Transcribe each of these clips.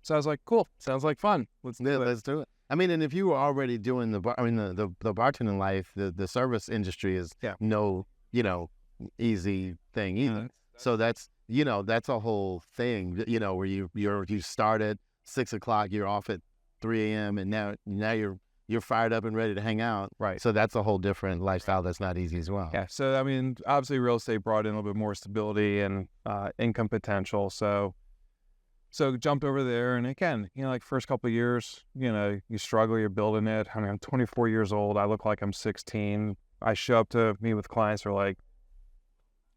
So I was like, cool, sounds like fun. Let's do it. Let's do it. I mean, and if you were already doing the bartending life, the service industry is no, easy thing either. So that's a whole thing, where you start at 6 o'clock, you're off at 3 a.m. and now you're fired up and ready to hang out. Right. So that's a whole different lifestyle that's not easy as well. Yeah. So I mean, obviously, real estate brought in a little bit more stability and income potential. So jumped over there, and again, like first couple of years, you struggle, you're building it. I mean, I'm 24 years old. I look like I'm 16. I show up to meet with clients who are like,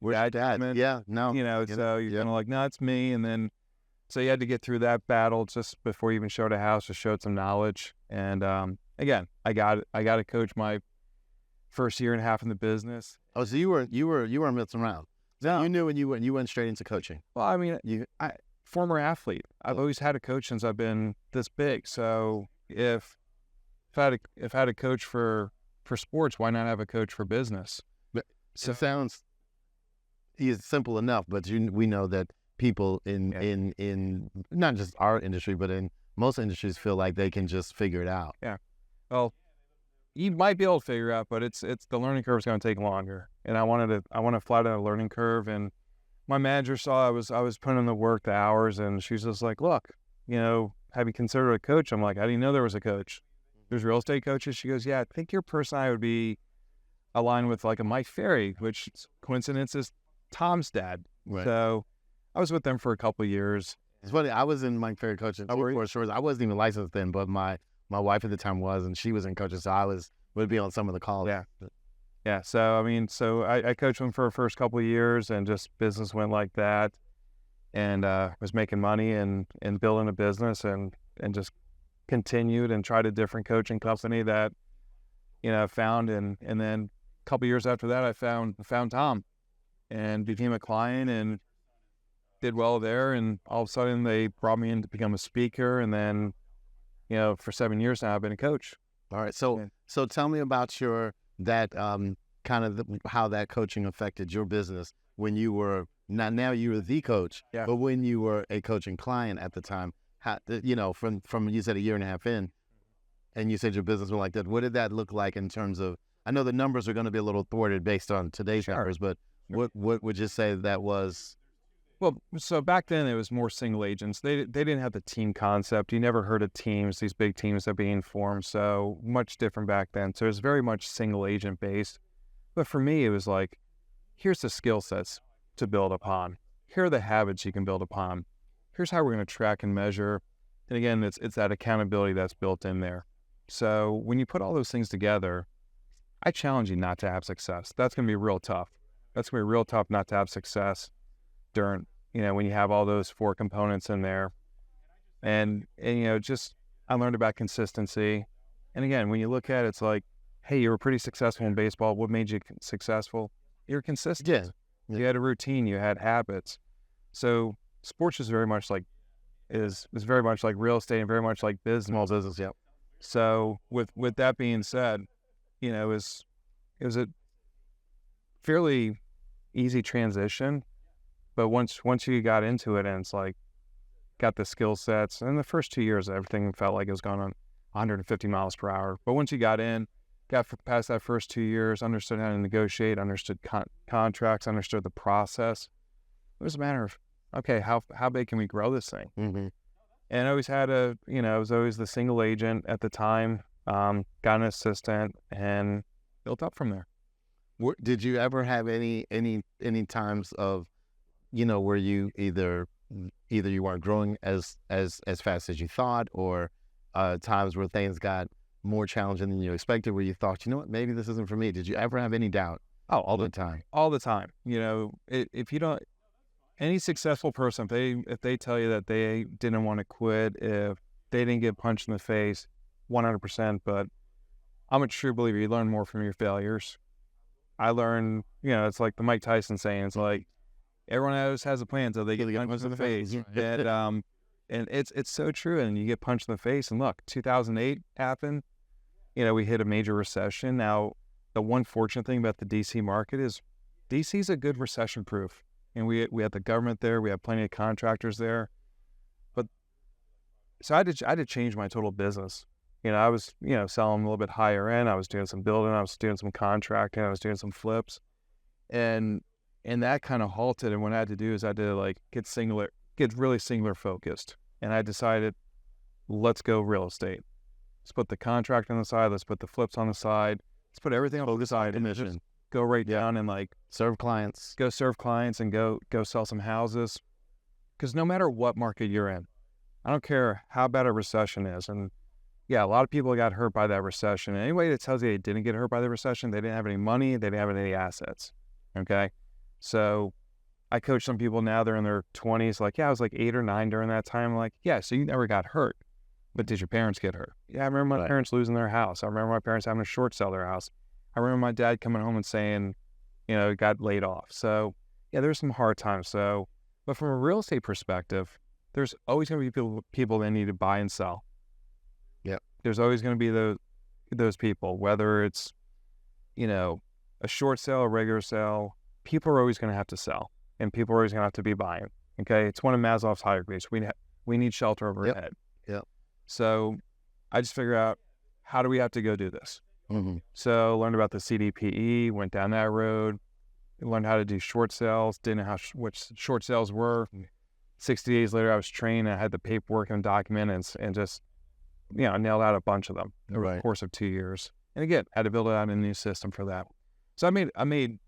"Where's Dad?" Yeah, no. So you're kind of like, no, it's me. And then, so you had to get through that battle just before you even showed a house, just showed some knowledge. And again, I got to coach my first year and a half in the business. Oh, so you weren't messing around. No. You knew, and you went straight into coaching. Well, I mean, former athlete. I've always had a coach since I've been this big. So if I had a coach for sports, why not have a coach for business? But it sounds simple enough, but we know that people in not just our industry, but in most industries feel like they can just figure it out. Yeah. Well, you might be able to figure it out, but it's the learning curve is going to take longer. And I want to flat out a learning curve. And my manager saw I was putting in the work, the hours, and she's just like, look, have you considered a coach? I'm like, I didn't know there was a coach. There's real estate coaches. She goes, yeah, I think your personality would be aligned with like a Mike Ferry, which coincidence is Tom's dad. Right. So I was with them for a couple of years. It's funny. I was in Mike Ferry coaching for sure. I wasn't even licensed then, but my wife at the time was, and she was in coaching, so would be on some of the calls. Yeah. Yeah. So, I mean, I coached them for the first couple of years, and just business went like that, and was making money and building a business, and just continued and tried a different coaching company that, found, and then a couple of years after that, I found Tom and became a client and did well there. And all of a sudden they brought me in to become a speaker. And then, for 7 years now, I've been a coach. All right. So tell me about kind of how that coaching affected your business when you were now you were the coach, but when you were a coaching client at the time, how, from you said a year and a half in, and you said your business went like that. What did that look like in terms of? I know the numbers are going to be a little thwarted based on today's numbers, but what would you say that was? Well, so back then it was more single agents. They didn't have the team concept. You never heard of teams, these big teams that are being formed. So much different back then. So it was very much single agent based. But for me, it was like, here's the skill sets to build upon. Here are the habits you can build upon. Here's how we're going to track and measure. And again, it's that accountability that's built in there. So when you put all those things together, I challenge you not to have success. That's going to be real tough. That's going to be real tough not to have success during, when you have all those 4 components in there. And just, I learned about consistency. And again, when you look at it, it's like, hey, you were pretty successful in baseball. What made you successful? You're consistent. Yeah. You had a routine, you had habits. So sports is very much like, is very much like real estate and very much like business. Small business, yeah. So with that being said, it was a fairly easy transition. But once you got into it, and it's like, got the skill sets, and the first 2 years, everything felt like it was going on 150 miles per hour. But once you got past that first 2 years, understood how to negotiate, understood contracts, understood the process, it was a matter of, okay, how big can we grow this thing? Mm-hmm. And I always had I was always the single agent at the time, got an assistant, and built up from there. Did you ever have any times of, where you either you weren't growing as fast as you thought, or times where things got more challenging than you expected, where you thought, maybe this isn't for me? Did you ever have any doubt? Oh, all the time. All the time. If you don't, any successful person, if they tell you that they didn't want to quit, if they didn't get punched in the face, 100%. But I'm a true believer. You learn more from your failures. I learned, it's like the Mike Tyson saying, it's like, everyone else has a plan until they get punched in the face. And it's so true. And you get punched in the face. And look, 2008 happened. We hit a major recession. Now, the one fortunate thing about the DC market is DC's a good recession proof. And we had the government there. We had plenty of contractors there. But So I had to change my total business. I was, selling a little bit higher end. I was doing some building. I was doing some contracting. I was doing some flips. And that kind of halted. And what I had to do is I had to like get really singular focused. And I decided, let's go real estate. Let's put the contract on the side. Let's put the flips on the side. Let's put everything on the side and just go right down and like serve clients. Go serve clients and go sell some houses. Because no matter what market you're in, I don't care how bad a recession is. And yeah, a lot of people got hurt by that recession. And anybody that tells you they didn't get hurt by the recession, they didn't have any money, they didn't have any assets. Okay. So I coach some people now, they're in their 20s, like, yeah, I was like 8 or 9 during that time. I'm like, yeah, so you never got hurt. But did your parents get hurt? Yeah, I remember my parents losing their house. I remember my parents having to short sell their house. I remember my dad coming home and saying, got laid off. So yeah, there's some hard times. But from a real estate perspective, there's always going to be people that need to buy and sell. Yep. There's always going to be those people, whether it's, a short sale, a regular sale, people are always going to have to sell and people are always going to have to be buying. Okay. It's one of Maslow's hierarchies. We need shelter over our head. Yep. So I just figured out, how do we have to go do this? Mm-hmm. So learned about the CDPE, went down that road, learned how to do short sales, didn't know what short sales were. 60 days later, I was trained. I had the paperwork and documents and just, nailed out a bunch of them over the course of 2 years. And again, had to build out a new system for that. So I made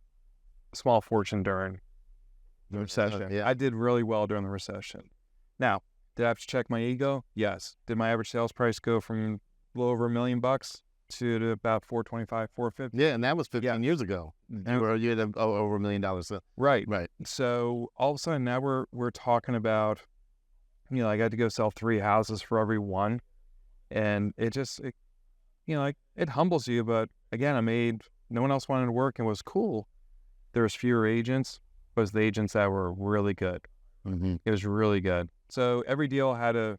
a small fortune during the recession. I did really well during the recession. Now, did I have to check my ego? Yes. Did my average sales price go from a little over $1 million to about $425, $450? Yeah, and that was 15 years ago. Where you had over $1 million. So. Right. So all of a sudden now we're talking about, I got to go sell 3 houses for every one, and it humbles you. But again, no one else wanted to work and was cool. There was fewer agents, but it was the agents that were really good. Mm-hmm. It was really good. So every deal had a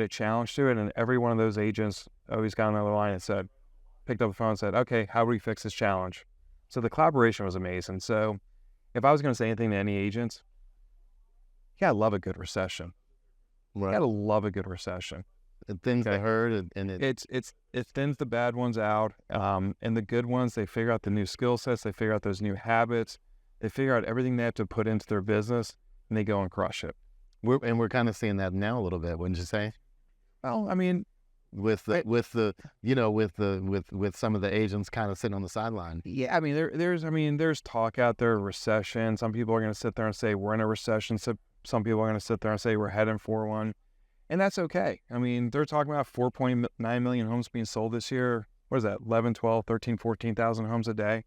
challenge to it, and every one of those agents always got on the other line and picked up the phone and said, okay, how do we fix this challenge? So the collaboration was amazing. So if I was going to say anything to any agents, you gotta love a good recession. Right. You gotta love a good recession. It thins the herd, and it thins the bad ones out, and the good ones, they figure out the new skill sets, they figure out those new habits, they figure out everything they have to put into their business, and they go and crush it. We're kind of seeing that now a little bit, wouldn't you say? Well, I mean, with some of the agents kind of sitting on the sideline. Yeah, I mean, there's talk out there of recession. Some people are going to sit there and say we're in a recession. So some people are going to sit there and say we're heading for one, and that's okay. I mean, they're talking about 4.9 million homes being sold this year. What is that? 11, 12, 13, 14,000 homes a day.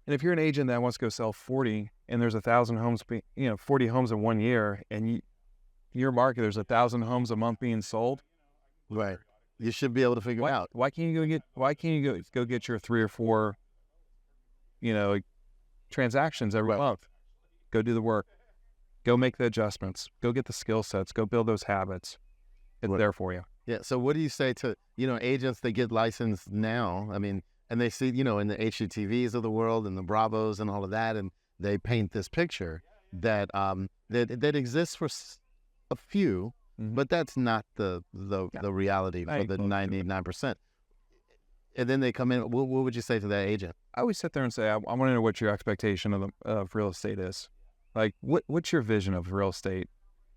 And if you're an agent that wants to go sell 40, and there's 1,000 homes, 40 homes in 1 year, and your market, there's 1,000 homes a month being sold. Right. You should be able to figure it out. Why can't you go get your 3 or 4, transactions every month? Go do the work. Go make the adjustments. Go get the skill sets. Go build those habits. It's there for you. Yeah. So what do you say to, agents that get licensed now? I mean, and they see, in the HGTVs of the world and the Bravos and all of that, and they paint this picture that that exists for a few, but that's not the reality for the 99%. And then they come in. What would you say to that agent? I always sit there and say, I want to know what your expectation of real estate is. Like, what's your vision of real estate?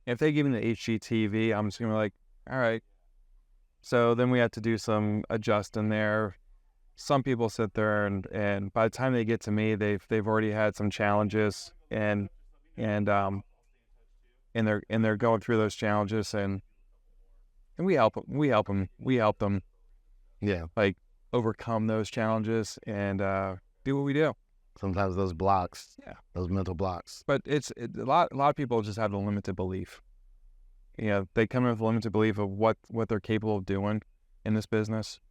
If they give me the HGTV, I'm just gonna be like, all right. So then we have to do some adjusting there. Some people sit there and by the time they get to me, they've already had some challenges and they're going through those challenges and we help them. Yeah. Like overcome those challenges and do what we do. Sometimes those blocks, those mental blocks. But a lot of people just have a limited belief. They come in with a limited belief of what they're capable of doing in this business.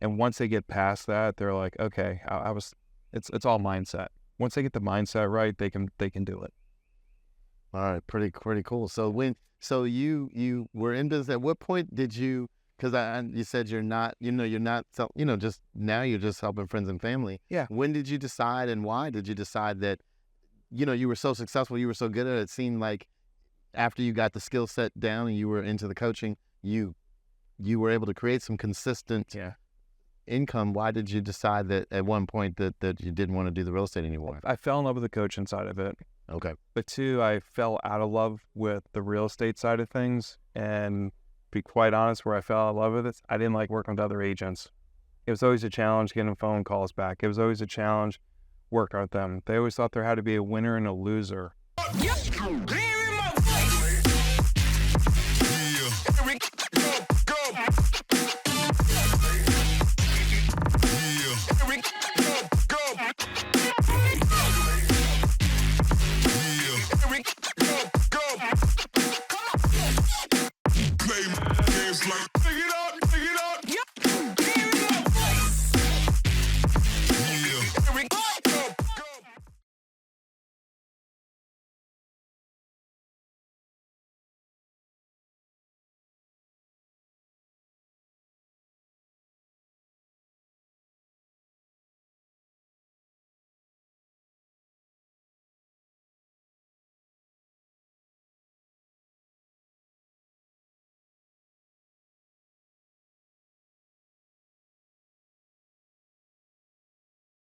And once they get past that, they're like, okay, it's all mindset. Once they get the mindset right, they can do it. All right, pretty cool. So you were in business. At what point did you? Because you said you're not. Just now you're just helping friends and family. Yeah. When did you decide, and why did you decide that? You were so successful, you were so good at it. It seemed like after you got the skill set down and you were into the coaching, you were able to create some consistent income. Why did you decide that at one point that you didn't want to do the real estate anymore? I fell in love with the coaching side of it. Okay. But two, I fell out of love with the real estate side of things. And be quite honest, where I fell out of love with it, I didn't like working with other agents. It was always a challenge getting phone calls back. It was always a challenge working with them. They always thought there had to be a winner and a loser. Play games like,